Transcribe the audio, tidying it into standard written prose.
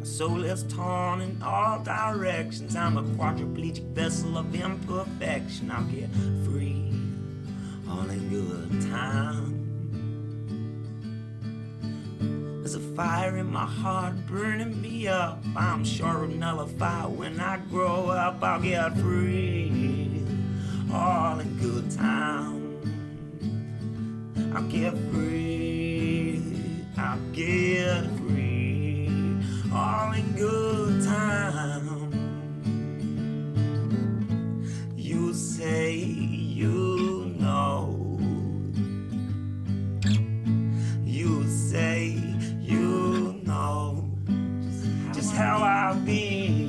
soul is torn in all directions. I'm a quadriplegic vessel of imperfection. I'll get free, all in good time. There's a fire in my heart burning me up. I'm sure it'll nullify when I grow up. I'll get free, all in good time. I'll get free, I'll get free, all in good time. You say you know, you say you know just how I be.